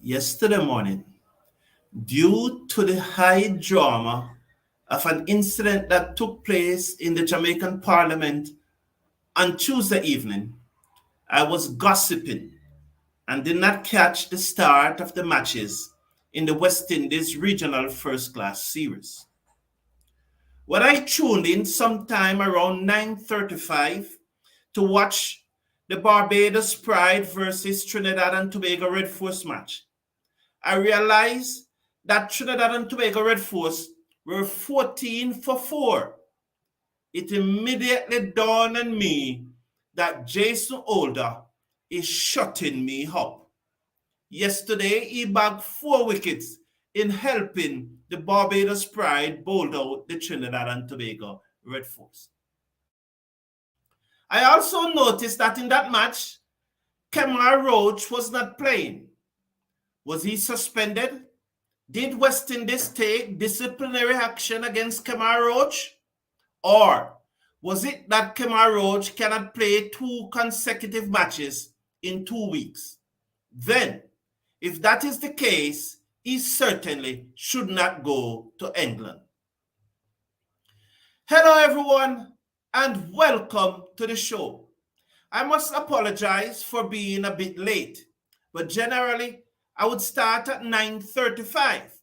yesterday morning due to the high drama of an incident that took place in the Jamaican Parliament on Tuesday evening. I was gossiping and did not catch the start of the matches in the West Indies Regional First Class Series. When I tuned in sometime around 9:35 to watch the Barbados Pride versus Trinidad and Tobago Red Force match, I realized that Trinidad and Tobago Red Force were 14 for 4. It immediately dawned on me that Jason Older is shutting me up. Yesterday, he bagged 4 wickets in helping the Barbados Pride bowl out the Trinidad and Tobago Red Force. I also noticed that in that match, Kemar Roach was not playing. Was he suspended? Did West Indies take disciplinary action against Kemar Roach? Or was it that Kemar Roach cannot play 2 consecutive matches in 2 weeks? Then, if that is the case, he certainly should not go to England. Hello, everyone, and welcome to the show. I must apologize for being a bit late, but generally, I would start at 9:35.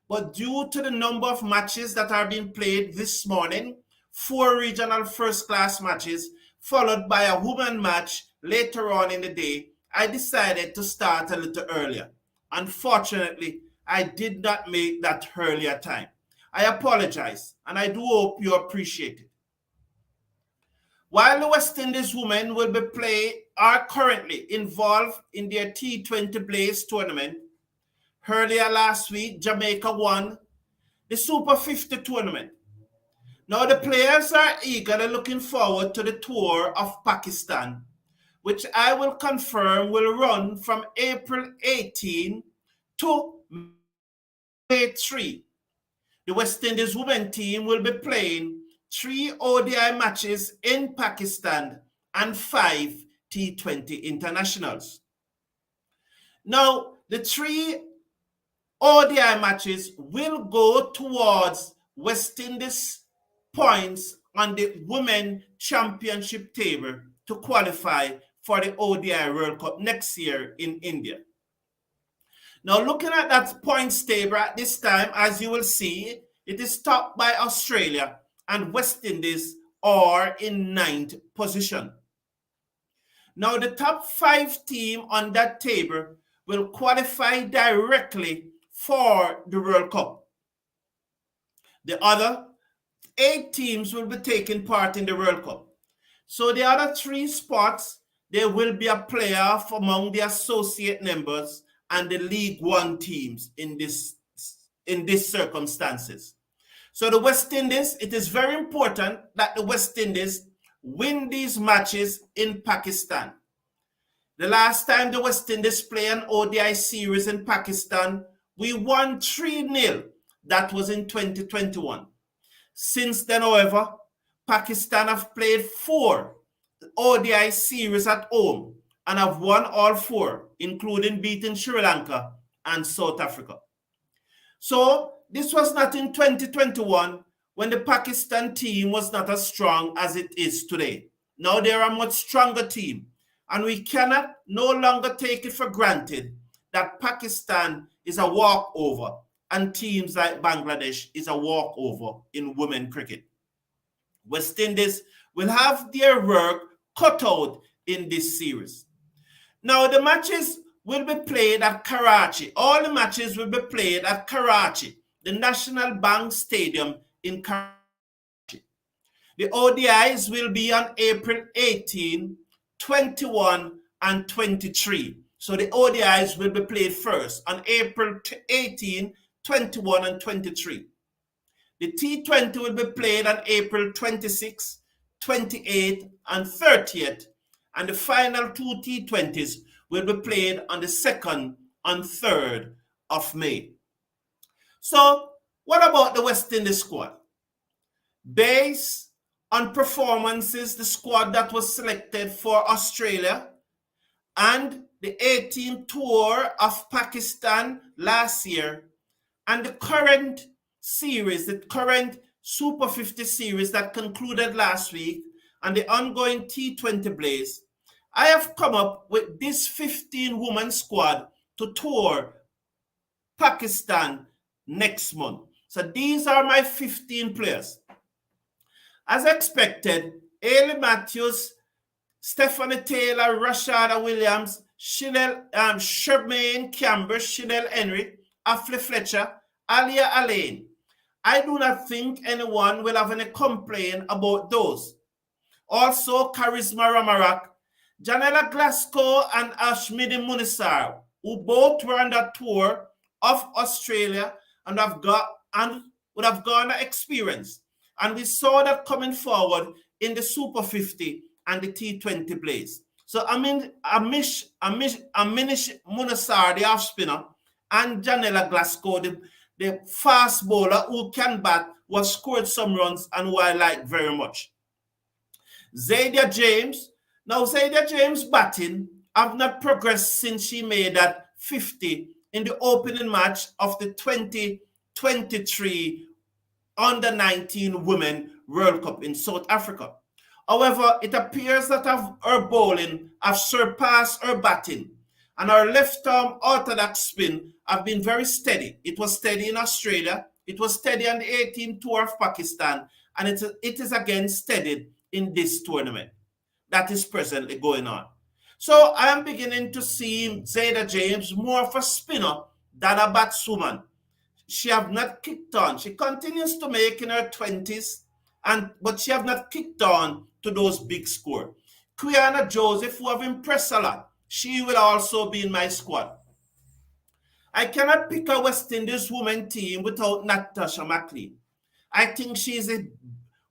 But due to the number of matches that are being played this morning, 4 regional first class matches, followed by a women match later on in the day, I decided to start a little earlier. Unfortunately, I did not make that earlier time. I apologize, and I do hope you appreciate it. While the West Indies women are currently involved in their T20 Blaze tournament, earlier last week, Jamaica won the Super 50 tournament. Now, the players are eagerly looking forward to the tour of Pakistan, which I will confirm will run from April 18 to May 3. The West Indies women team will be playing 3 ODI matches in Pakistan and 5 T20 internationals. Now, the 3 ODI matches will go towards West Indies points on the Women Championship table to qualify for the ODI World Cup next year in India. Now, looking at that points table at this time, as you will see, it is topped by Australia and West Indies are in 9th position. Now, the top 5 teams on that table will qualify directly for the World Cup. The other 8 teams will be taking part in the World Cup. So the other 3 spots, there will be a playoff among the associate members and the League One teams in these circumstances. So the West Indies, it is very important that the West Indies win these matches in Pakistan. The last time the West Indies played an ODI series in Pakistan, we won 3-0. That was in 2021. Since then, however, Pakistan have played 4 ODI series at home and have won all 4, including beating Sri Lanka and South Africa. So this was not in 2021 when the Pakistan team was not as strong as it is today. Now they are a much stronger team, and we cannot no longer take it for granted that Pakistan is a walkover and teams like Bangladesh is a walkover in women cricket. West Indies will have their work cut out in this series. Now, the matches will be played at Karachi. All the matches will be played at Karachi, the National Bank Stadium in Karachi. The ODIs will be on April 18, 21, and 23. So the ODIs will be played first on April 18, 21, and 23. The T20 will be played on April 26, 28, and 30th, and the final 2 T20s will be played on the 2nd and 3rd of May. So, what about the West Indies squad? Based on performances, the squad that was selected for Australia and the 18th tour of Pakistan last year, and the current series, the current Super 50 series that concluded last week, and the ongoing T20 Blaze, I have come up with this 15-woman squad to tour Pakistan next month. So these are my 15 players. As expected, Ailey Matthews, Stephanie Taylor, Rashada Williams, Shermaine Campbell, Chanel Henry, Afle Fletcher, Alia Alain. I do not think anyone will have any complaint about those. Also, Charisma Ramarak, Janella Glasgow, and Ashmidi Munisar, who both were on the tour of Australia and would have garnered experience. And we saw that coming forward in the Super 50 and the T20 Blaze. So Amish Munisar, the off spinner, and Janella Glasgow, the fast bowler who can bat, who has scored some runs and who I like very much. Zadia James. Now, Zadia James batting have not progressed since she made that 50 in the opening match of the 2023 Under-19 Women World Cup in South Africa. However, it appears that her bowling has surpassed her batting, and her left-arm orthodox spin have been very steady. It was steady in Australia, it was steady on the 18th tour of Pakistan, and it is again steadied in this tournament that is presently going on. So I am beginning to see Zaida James more of a spinner than a batswoman. She have not kicked on. She continues to make in her 20s, but she have not kicked on to those big scores. Quiana Joseph, who have impressed a lot, she will also be in my squad. I cannot pick a West Indies women team without Natasha McLean. I think she's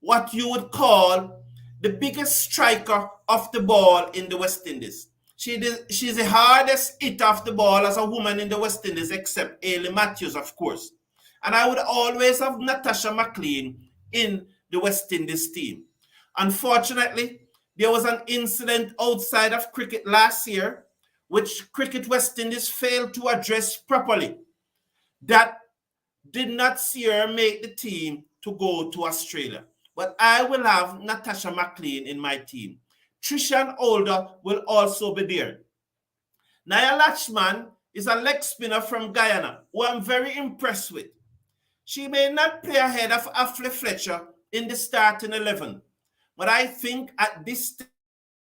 what you would call the biggest striker of the ball in the West Indies. She's the hardest hitter of the ball as a woman in the West Indies, except Ailey Matthews, of course. And I would always have Natasha McLean in the West Indies team. Unfortunately, there was an incident outside of cricket last year, which Cricket West Indies failed to address properly. That did not see her make the team to go to Australia. But I will have Natasha McLean in my team. Trishan Older will also be there. Naya Latchman is a leg spinner from Guyana, who I'm very impressed with. She may not play ahead of Afle Fletcher in the starting 11, but I think at this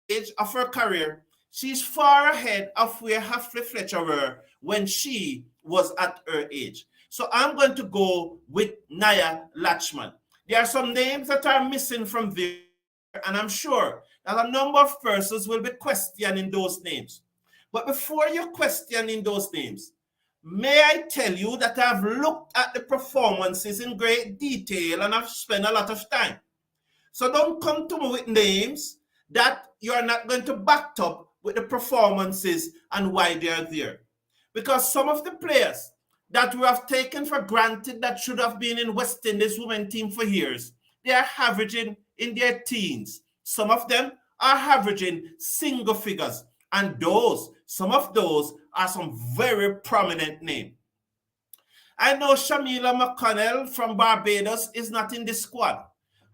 stage of her career, she's far ahead of where Afle Fletcher were when she was at her age. So I'm going to go with Naya Latchman. There are some names that are missing from there, and I'm sure that a number of persons will be questioning those names. But before you're questioning those names, may I tell you that I've looked at the performances in great detail and I've spent a lot of time. So don't come to me with names that you're not going to back up with the performances and why they're there. Because some of the players that we have taken for granted that should have been in West Indies women team for years, they are averaging in their teens. Some of them are averaging single figures. And some of those are some very prominent names. I know Shamila McConnell from Barbados is not in this squad.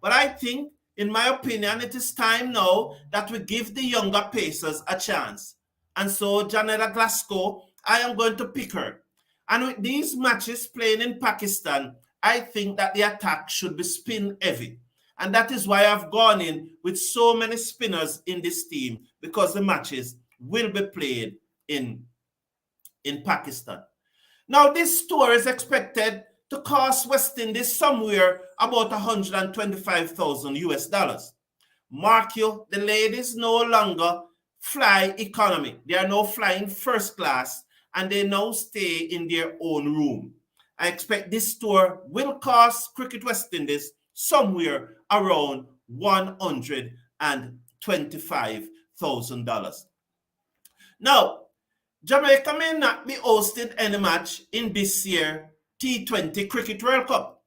But I think, in my opinion, it is time now that we give the younger pacers a chance. And so, Janella Glasgow, I am going to pick her. And with these matches playing in Pakistan, I think that the attack should be spin heavy. And that is why I've gone in with so many spinners in this team, because the matches will be played in Pakistan. Now, this tour is expected to cost West Indies somewhere about $125,000 US. Mark you, the ladies no longer fly economy. They are now flying first class, and they now stay in their own room. I expect this tour will cost Cricket West Indies somewhere around $125,000. Now, Jamaica may not be hosting any match in this year's T20 Cricket World Cup.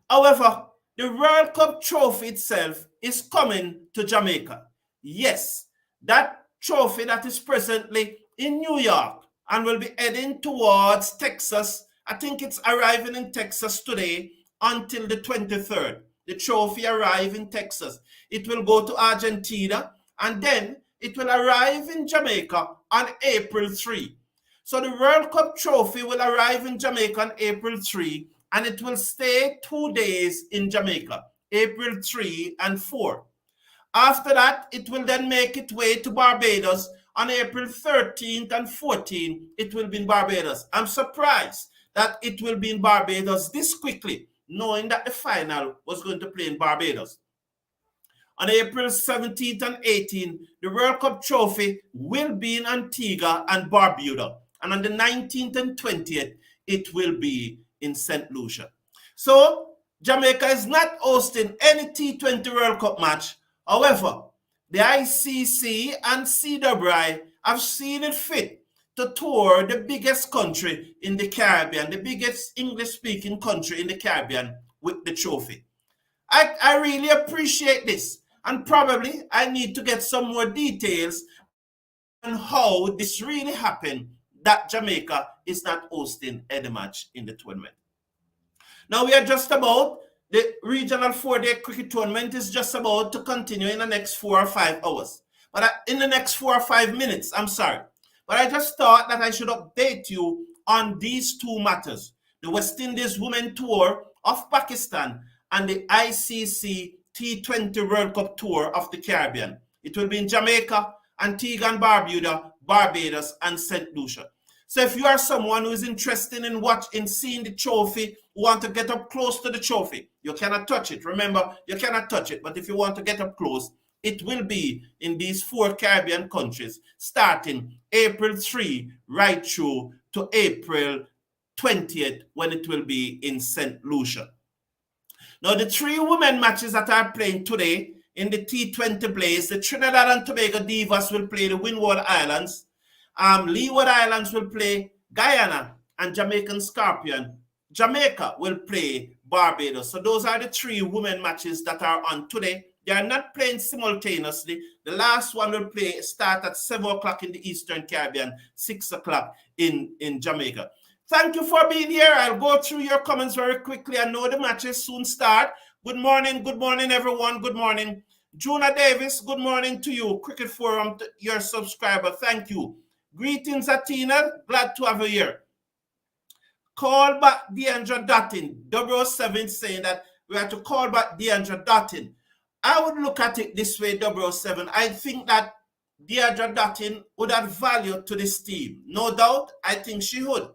However, the World Cup trophy itself is coming to Jamaica. Yes, that trophy that is presently in New York and will be heading towards Texas. I think it's arriving in Texas today until the 23rd. The trophy arrive in Texas. It will go to Argentina and then it will arrive in Jamaica on April 3. So the World Cup trophy will arrive in Jamaica on April 3 and it will stay 2 days in Jamaica, April 3 and 4. After that, it will then make its way to Barbados on April 13th and 14th. It will be in Barbados. I'm surprised that it will be in Barbados this quickly, knowing that the final was going to play in Barbados. On April 17th and 18th, the World Cup trophy will be in Antigua and Barbuda. And on the 19th and 20th, it will be in St. Lucia. So, Jamaica is not hosting any T20 World Cup match. However, the ICC and CWI have seen it fit to tour the biggest country in the Caribbean, the biggest English-speaking country in the Caribbean with the trophy. I really appreciate this. And probably I need to get some more details on how this really happened that Jamaica is not hosting any match in the tournament. Now we are just about, the regional 4-day cricket tournament is just about to continue in the next 4 or 5 hours. But in the next 4 or 5 minutes, I'm sorry. But I just thought that I should update you on these two matters. The West Indies Women Tour of Pakistan and the ICC T20 World Cup Tour of the Caribbean. It will be in Jamaica, Antigua and Barbuda, Barbados, and St. Lucia. So if you are someone who is interested in seeing the trophy, who want to get up close to the trophy, you cannot touch it. Remember, you cannot touch it. But if you want to get up close, it will be in these 4 Caribbean countries, starting April 3 right through to April 20th, when it will be in St. Lucia. Now, the 3 women matches that are playing today in the T20 Blaze, the Trinidad and Tobago Divas will play the Windward Islands. Leeward Islands will play Guyana, and Jamaican Scorpion. Jamaica will play Barbados. So those are the 3 women matches that are on today. They are not playing simultaneously. The last one will start at 7 o'clock in the Eastern Caribbean, 6 o'clock in Jamaica. Thank you for being here. I'll go through your comments very quickly. I know the matches soon start. Good morning, everyone. Good morning. Juna Davis, good morning to you. Cricket Forum, your subscriber. Thank you. Greetings, Atina. Glad to have you here. Call back Deandra Dottin. 007 saying that we have to call back Deandra Dottin. I would look at it this way, 007. I think that Deandra Dottin would add value to this team. No doubt, I think she would.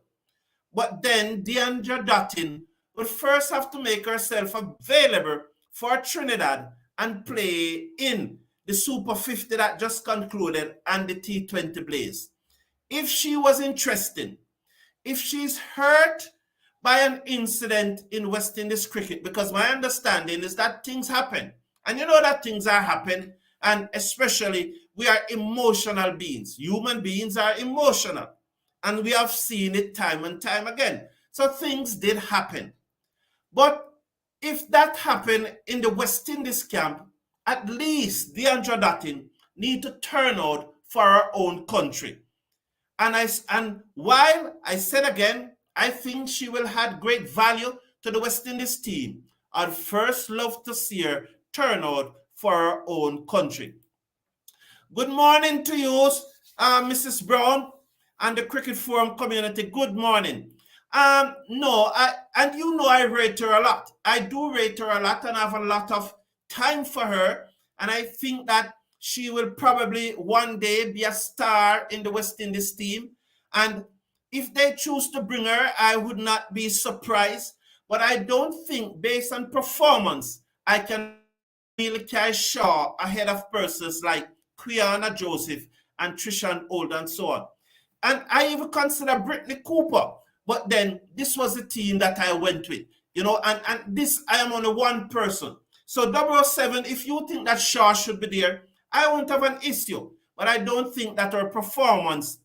But then Deandra Dottin would first have to make herself available for Trinidad and play in the Super 50 that just concluded and the T20 Blaze. If she was interested, if she's hurt by an incident in West Indies cricket, because my understanding is that things happen. And you know that things are happening, and especially we are emotional beings. Human beings are emotional. And we have seen it time and time again. So things did happen. But if that happened in the West Indies camp, at least Deandra Dottin need to turn out for her own country. And while I said again, I think she will have great value to the West Indies team, I'd first love to see her turn out for her own country. Good morning to you, Mrs. Brown and the Cricket Forum community. Good morning. I rate her a lot. I do rate her a lot and I have a lot of time for her. And I think that she will probably one day be a star in the West Indies team. And if they choose to bring her, I would not be surprised. But I don't think, based on performance, I can really carry Shaw ahead of persons like Quiana Joseph and Trishan Old and so on. And I even consider Brittany Cooper. But then this was the team that I went with. And this, I am only one person. So 007, if you think that Shaw should be there, I won't have an issue. But I don't think that her performance.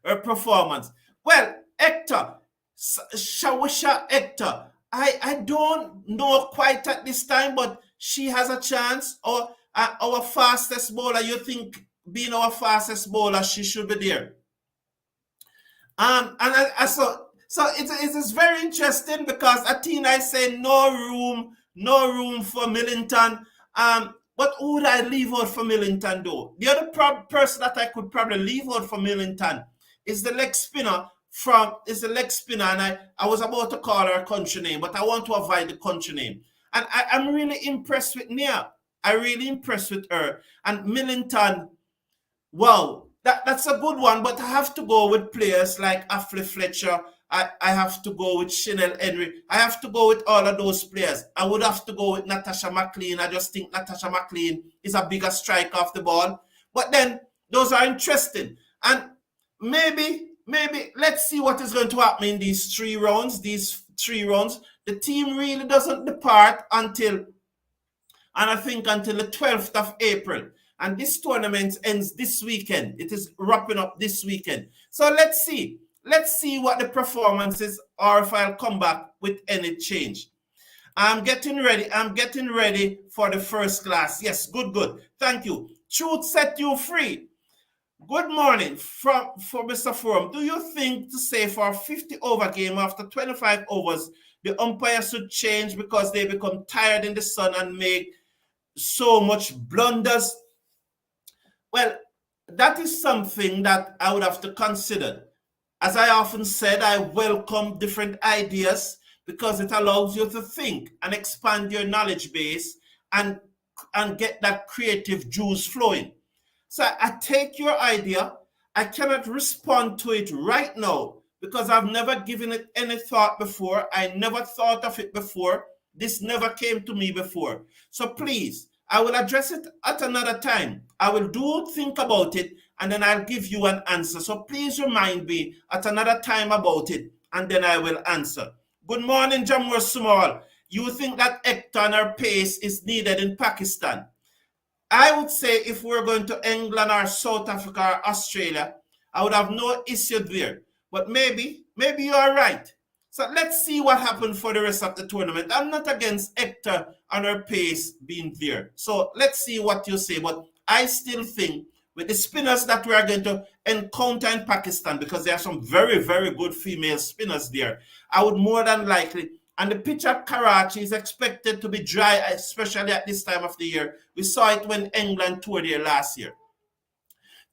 Well, Hector, Shawisha Hector, I don't know quite at this time, but she has a chance. Or our fastest bowler, you think being our fastest bowler, she should be there. So it is very interesting because Athena is saying no room for Millington. But who would I leave out for Millington though? The other person that I could probably leave out for Millington is the leg spinner and I was about to call her country name, but I want to avoid the country name. And I'm really impressed with Nia. I'm really impressed with her. And Millington, wow, that's a good one, but I have to go with players like Ashley Fletcher. I have to go with Chanel Henry. I have to go with all of those players. I would have to go with Natasha McLean. I just think Natasha McLean is a bigger striker off the ball. But then those are interesting. And maybe let's see what is going to happen in these 3 rounds. The team really doesn't depart until the 12th of April. And this tournament ends this weekend. It is wrapping up this weekend. So let's see. Let's see what the performance is, or if I'll come back with any change. I'm getting ready for the first class. Yes, good. Thank you. Truth set you free. Good morning for Mr. Forum. Do you think to say for a 50-over game after 25 overs, the umpires should change because they become tired in the sun and make so much blunders? Well, that is something that I would have to consider. As I often said, I welcome different ideas because it allows you to think and expand your knowledge base and get that creative juice flowing. So I take your idea. I cannot respond to it right now because I've never given it any thought before. I never thought of it before. This never came to me before. So please, I will address it at another time. I will think about it, and then I'll give you an answer. So please remind me at another time about it, and then I will answer. Good morning, Jamur Small. You think that Hector or pace is needed in Pakistan? I would say if we're going to England or South Africa or Australia, I would have no issue there. But maybe you are right. So let's see what happens for the rest of the tournament. I'm not against Hector and her pace being there. So let's see what you say. But I still think with the spinners that we are going to encounter in Pakistan, because there are some very, very good female spinners there, I would more than likely, and the pitch at Karachi is expected to be dry, especially at this time of the year. We saw it when England toured there last year.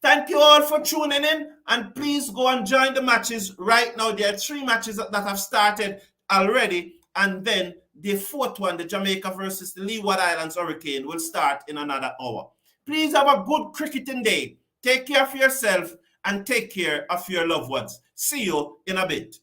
Thank you all for tuning in, and please go and join the matches right now. There are 3 matches that have started already, and then the 4th one, the Jamaica versus the Leeward Islands Hurricane, will start in another hour. Please have a good cricketing day. Take care of yourself and take care of your loved ones. See you in a bit.